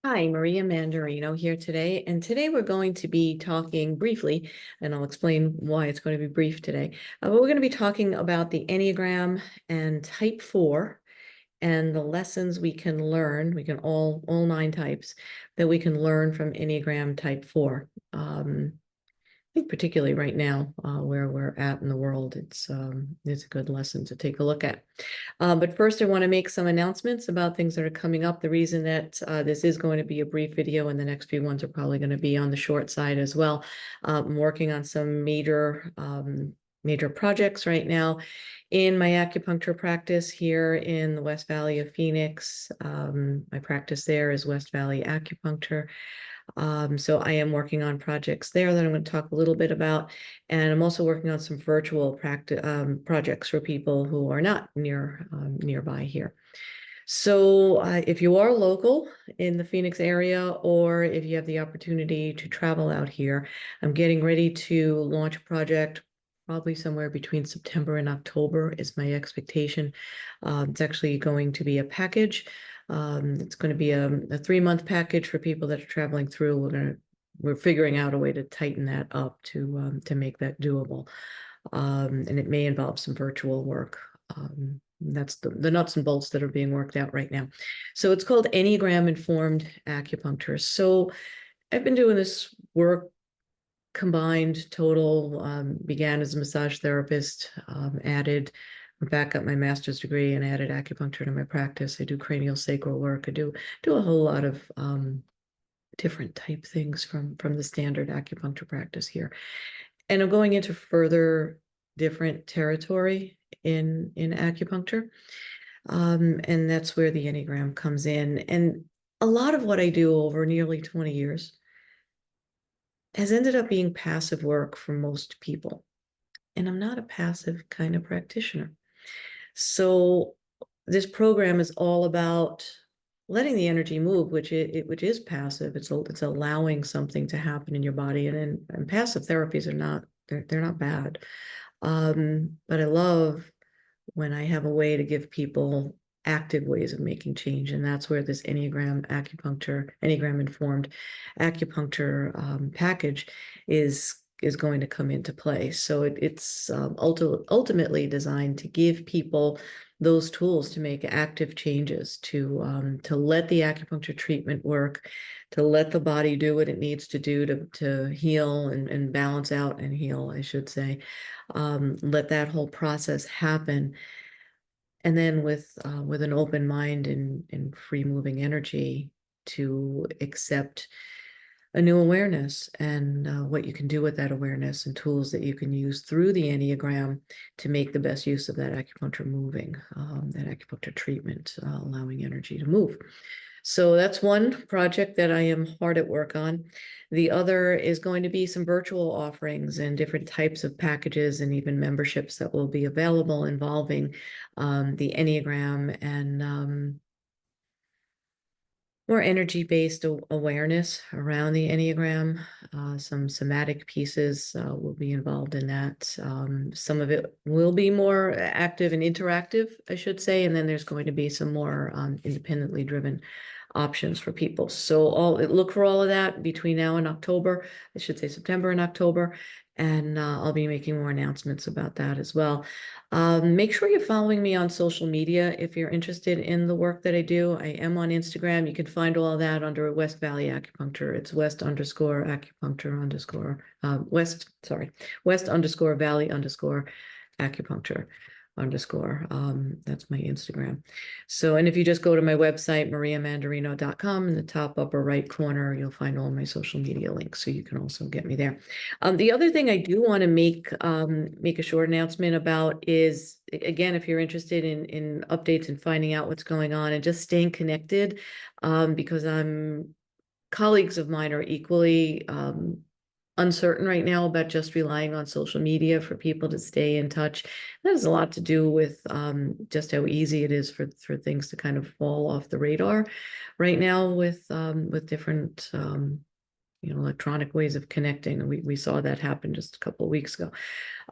Hi, Maria Mandarino here today, and today we're going to be talking briefly, and I'll explain why it's going to be brief today. But we're going to be talking about the Enneagram and Type 4 and the lessons we can learn. We can all nine types that we can learn from Enneagram Type 4. I think particularly right now, where we're at in the world, it's a good lesson to take a look at. But first, I want to make some announcements about things that are coming up. The reason that this is going to be a brief video, and the next few ones are probably going to be on the short side as well. I'm working on some major projects right now in my acupuncture practice here in the West Valley of Phoenix. My practice there is West Valley Acupuncture. So I am working on projects there that I'm going to talk a little bit about. And I'm also working on some virtual practice projects for people who are not nearby here. So if you are local in the Phoenix area, or if you have the opportunity to travel out here, I'm getting ready to launch a project probably somewhere between September and October is my expectation. It's actually going to be a package. It's going to be a 3-month package for people that are traveling through. We're figuring out a way to tighten that up to make that doable. And it may involve some virtual work. That's the nuts and bolts that are being worked out right now. So it's called Enneagram Informed Acupuncture. So I've been doing this work combined total, began as a massage therapist, back up my master's degree and added acupuncture to my practice. I do cranial sacral work. I do a whole lot of different type things from the standard acupuncture practice here. And I'm going into further different territory in acupuncture. And that's where the Enneagram comes in. And a lot of what I do over nearly 20 years has ended up being passive work for most people. And I'm not a passive kind of practitioner. So this program is all about letting the energy move, which is passive. It's allowing something to happen in your body. And passive therapies are not, they're not bad. But I love when I have a way to give people active ways of making change. And that's where this Enneagram acupuncture, Enneagram informed acupuncture package is going to come into play. So it's ultimately designed to give people those tools to make active changes, to let the acupuncture treatment work, to let the body do what it needs to do to heal and balance out and heal, I should say. Let that whole process happen. And then with an open mind and free moving energy to accept a new awareness and what you can do with that awareness and tools that you can use through the Enneagram to make the best use of that acupuncture moving, that acupuncture treatment, allowing energy to move. So that's one project that I am hard at work on. The other is going to be some virtual offerings and different types of packages and even memberships that will be available involving the Enneagram and more energy-based awareness around the Enneagram. Some somatic pieces will be involved in that. Some of it will be more active and interactive, I should say, and then there's going to be some more independently driven options for people. So look for all of that between now and October. I should say September and October, and I'll be making more announcements about that as well. Make sure you're following me on social media if you're interested in the work that I do. I am on Instagram. You can find all that under West Valley Acupuncture. It's West_acupuncture_Valley_acupuncture. That's my Instagram. So, and if you just go to my website, mariamandarino.com, in the top upper right corner, you'll find all my social media links. So you can also get me there. The other thing I do want to make a short announcement about is, again, if you're interested in updates and finding out what's going on and just staying connected, because colleagues of mine are equally uncertain right now about just relying on social media for people to stay in touch. That has a lot to do with just how easy it is for things to kind of fall off the radar right now with different electronic ways of connecting. And we saw that happen just a couple of weeks ago.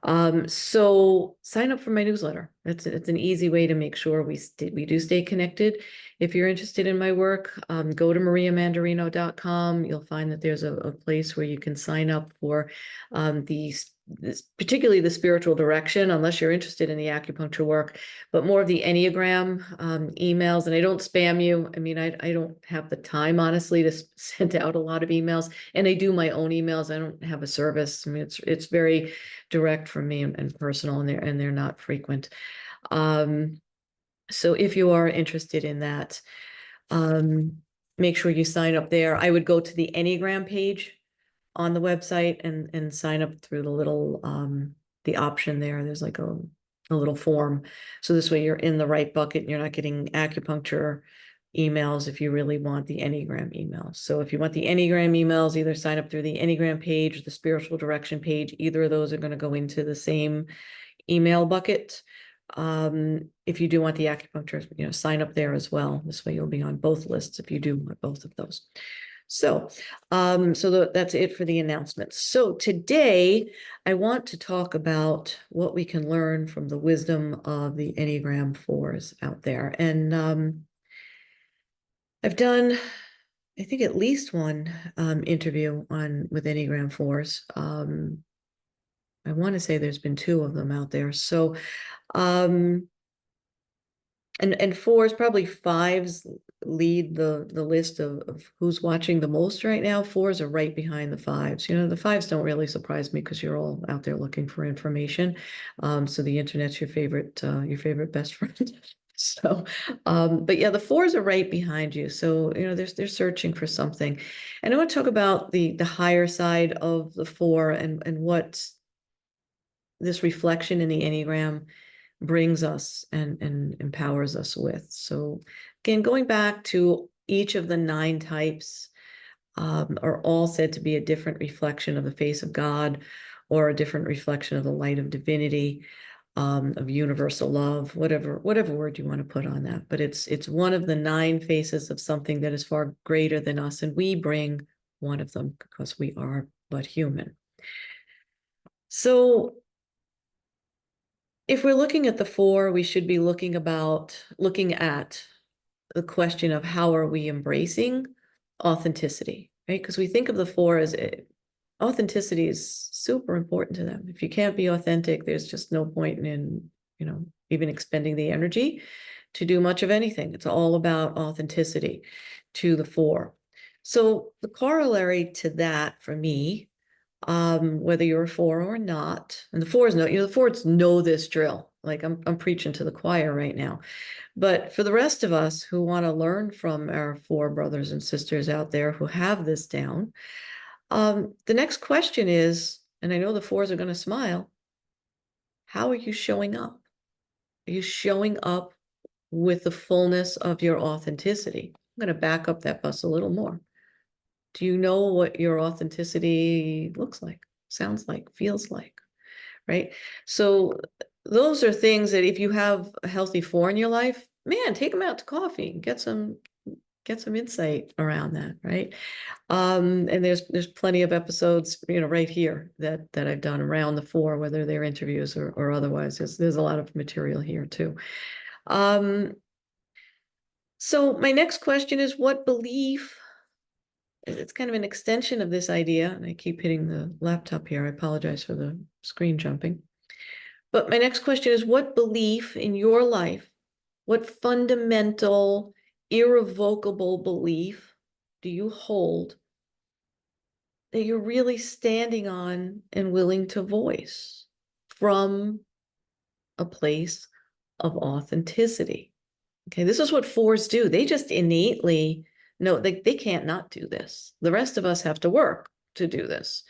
So sign up for my newsletter. It's an easy way to make sure we do stay connected. If you're interested in my work, go to mariamandarino.com. You'll find that there's a place where you can sign up for particularly the spiritual direction, unless you're interested in the acupuncture work, but more of the Enneagram emails. And I don't spam you. I mean, I don't have the time, honestly, to send out a lot of emails. And I do my own emails. I don't have a service. I mean, it's very direct from me and personal, and they're not frequent. So if you are interested in that, make sure you sign up there. I would go to the Enneagram page on the website and sign up through the little the option there. There's like a little form. So this way you're in the right bucket and you're not getting acupuncture emails if you really want the Enneagram emails. So if you want the Enneagram emails, either sign up through the Enneagram page, or the spiritual direction page. Either of those are going to go into the same email bucket. If you do want the acupuncture, sign up there as well. This way you'll be on both lists if you do want both of those. So, that's it for the announcements. So today I want to talk about what we can learn from the wisdom of the Enneagram 4s out there. And I've done, I think, at least one interview with Enneagram 4s. I want to say there's been 2 of them out there. So, and 4s, probably 5s lead the list of who's watching the most right now. 4s are right behind the 5s. The 5s don't really surprise me because you're all out there looking for information. So the internet's your favorite best friend. So, but yeah, the 4s are right behind you. So, they're searching for something. And I want to talk about the higher side of the 4 and what this reflection in the Enneagram brings us and empowers us with. So again, going back to each of the 9 types are all said to be a different reflection of the face of God, or a different reflection of the light of divinity, of universal love, whatever word you want to put on that. But it's one of the 9 faces of something that is far greater than us, and we bring one of them because we are but human. So if we're looking at the 4, we should be looking at the question of how are we embracing authenticity, right? Because we think of the 4 as authenticity is super important to them. If you can't be authentic, there's just no point in, even expending the energy to do much of anything. It's all about authenticity to the 4. So the corollary to that for me, whether you're a 4 or not, and the 4s know, the 4s know this drill. Like I'm preaching to the choir right now. But for the rest of us who want to learn from our 4 brothers and sisters out there who have this down, the next question is, and I know the 4s are going to smile, how are you showing up? Are you showing up with the fullness of your authenticity? I'm going to back up that bus a little more. Do you know what your authenticity looks like, sounds like, feels like, right? So those are things that if you have a healthy 4 in your life, man, take them out to coffee and get some insight around that, right? And there's plenty of episodes, right here that I've done around the 4, whether they're interviews or otherwise. There's a lot of material here too. So my next question is, what belief? It's kind of an extension of this idea, and I keep hitting the laptop here. I apologize for the screen jumping. But my next question is, what belief in your life, what fundamental, irrevocable belief do you hold that you're really standing on and willing to voice from a place of authenticity? Okay, this is what 4s do. They just innately know they can't not do this. The rest of us have to work to do this.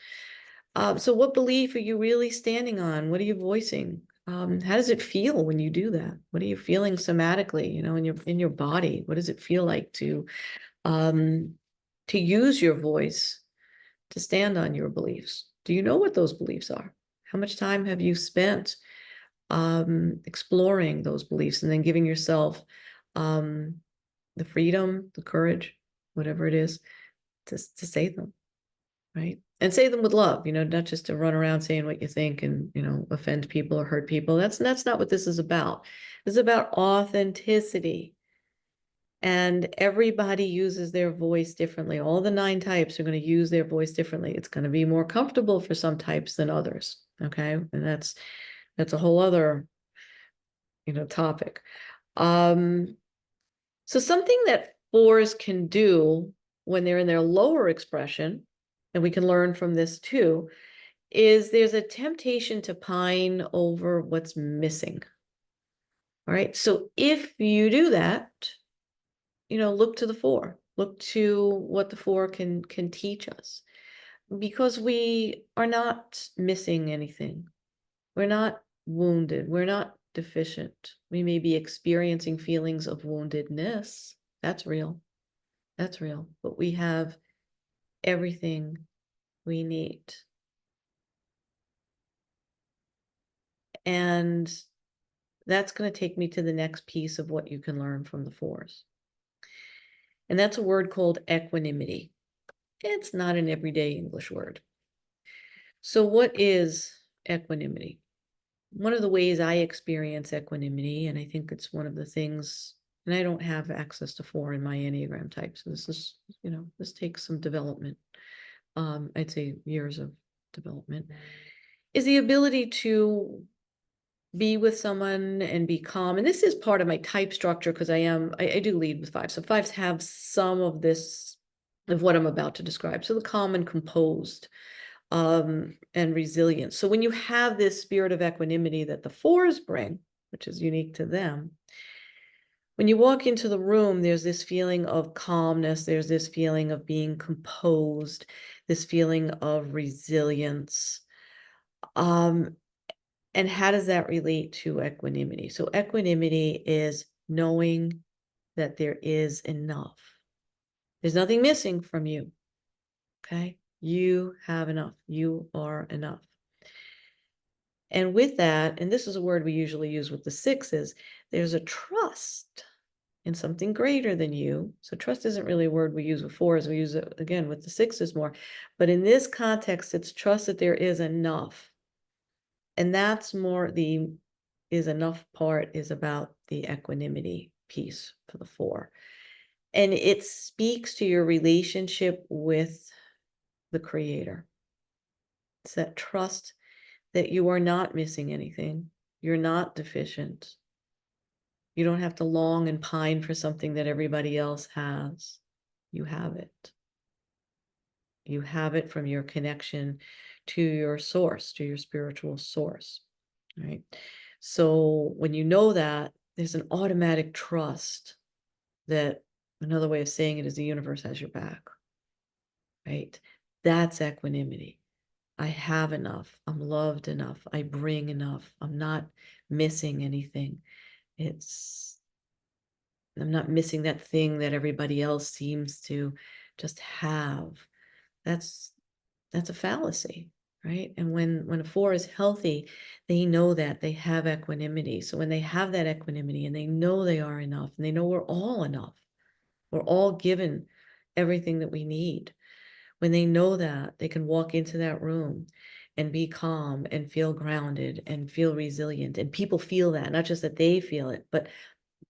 So what belief are you really standing on? What are you voicing? How does it feel when you do that? What are you feeling somatically, in your body? What does it feel like to use your voice to stand on your beliefs? Do you know what those beliefs are? How much time have you spent exploring those beliefs and then giving yourself the freedom, the courage, whatever it is, to say them? right? And say them with love, not just to run around saying what you think and, offend people or hurt people. That's not what this is about. This is about authenticity. And everybody uses their voice differently. All the 9 types are going to use their voice differently. It's going to be more comfortable for some types than others. Okay. And that's a whole other, topic. Um, so something that 4s can do when they're in their lower expression, and we can learn from this too, is there's a temptation to pine over what's missing. All right. So if you do that, look to the 4. Look to what the 4 can teach us, because we are not missing anything. We're not wounded. We're not deficient. We may be experiencing feelings of woundedness. That's real. That's real. But we have everything we need. And that's going to take me to the next piece of what you can learn from the 4s. And that's a word called equanimity. It's not an everyday English word. So what is equanimity? One of the ways I experience equanimity, and I think it's one of the things, and I don't have access to 4 in my Enneagram type, so this is, this takes some development. I'd say years of development, is the ability to be with someone and be calm. And this is part of my type structure, because I do lead with 5. So 5s have some of this, of what I'm about to describe. So the calm and composed, and resilience. So when you have this spirit of equanimity that the 4s bring, which is unique to them, when you walk into the room, there's this feeling of calmness, there's this feeling of being composed, this feeling of resilience. And how does that relate to equanimity? So equanimity is knowing that there is enough. There's nothing missing from you. Okay? You have enough. You are enough. And with that, and this is a word we usually use with the 6s, there's a trust in something greater than you. So trust isn't really a word we use with 4s. We use it, again, with the 6s more. But in this context, it's trust that there is enough. And that's more the is enough part is about the equanimity piece for the 4. And it speaks to your relationship with the Creator. It's that trust that you are not missing anything. You're not deficient. You don't have to long and pine for something that everybody else has. You have it. You have it from your connection to your source, to your spiritual source, right? So when you know that, there's an automatic trust that, another way of saying it is, the universe has your back, right? That's equanimity. I have enough. I'm loved enough. I bring enough. I'm not missing anything. I'm not missing that thing that everybody else seems to just have. That's a fallacy, right? And when a 4 is healthy, they know that they have equanimity. So when they have that equanimity and they know they are enough, and they know we're all enough, we're all given everything that we need. When they know that, they can walk into that room and be calm and feel grounded and feel resilient. And people feel that, not just that they feel it, but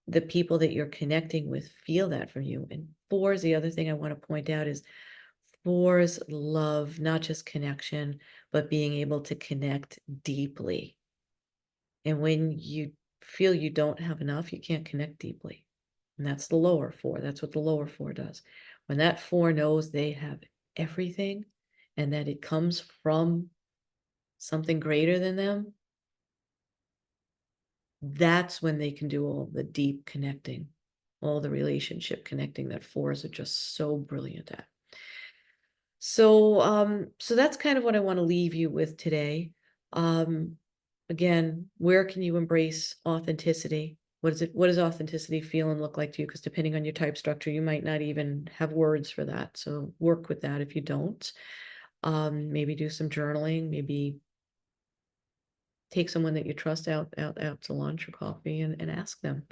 the people that you're connecting with feel that from you. And 4s, the other thing I want to point out is 4s love not just connection, but being able to connect deeply. And when you feel you don't have enough, you can't connect deeply. And that's the lower 4. That's what the lower 4 does. When that 4 knows they have everything and that it comes from something greater than them, that's when they can do all the deep connecting, all the relationship connecting that 4s are just so brilliant at. So that's kind of what I want to leave you with today. Again, where can you embrace authenticity? What does authenticity feel and look like to you? Because depending on your type structure, you might not even have words for that. So work with that if you don't. Maybe do some journaling, maybe take someone that you trust out to lunch or coffee and ask them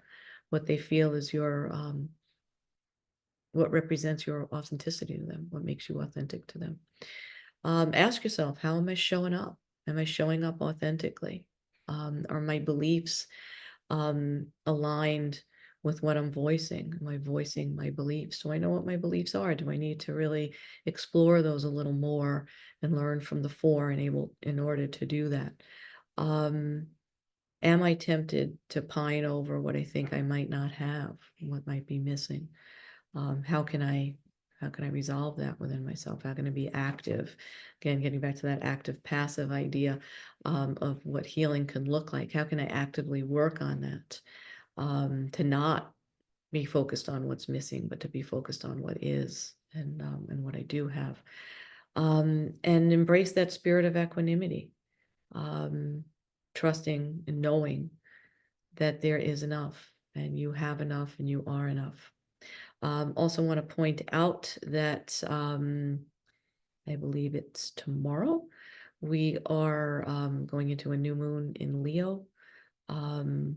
what they feel is your what represents your authenticity to them, what makes you authentic to them. Ask yourself, how am I showing up? Am I showing up authentically? Are my beliefs aligned with what I'm voicing? Am I voicing my beliefs? Do I know what my beliefs are? Do I need to really explore those a little more and learn from the four and able in order to do that? Um, am I tempted to pine over what I think I might not have, what might be missing? How can I resolve that within myself? How can I be active? Again, getting back to that active passive idea of what healing can look like. How can I actively work on that? To not be focused on what's missing, but to be focused on what is and what I do have. And embrace that spirit of equanimity, um, trusting and knowing that there is enough and you have enough and you are enough. Also want to point out that I believe it's tomorrow. We are going into a new moon in Leo. Um,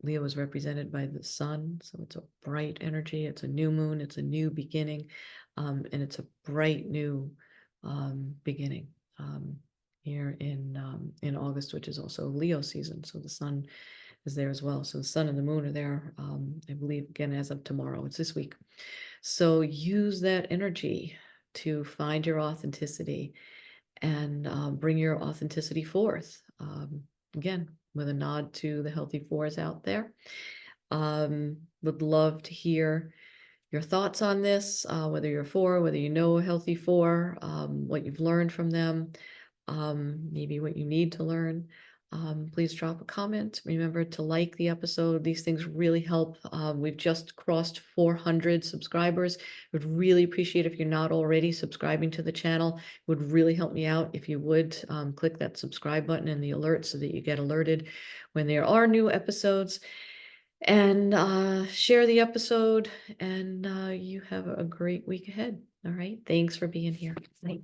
Leo is represented by the sun, so it's a bright energy. It's a new moon. It's a new beginning, and it's a bright new beginning here in August, which is also Leo season. So the sun is there as well. So the sun and the moon are there, I believe, again, as of tomorrow. It's this week. So use that energy to find your authenticity and bring your authenticity forth. Again, with a nod to the healthy fours out there. Would love to hear your thoughts on this, whether you're four, whether you know a healthy four, what you've learned from them, maybe what you need to learn. Please drop a comment. Remember to like the episode. These things really help. We've just crossed 400 subscribers. Would really appreciate if you're not already subscribing to the channel. Would really help me out if you would click that subscribe button and the alert so that you get alerted when there are new episodes. And share the episode. And you have a great week ahead. All right. Thanks for being here. Bye.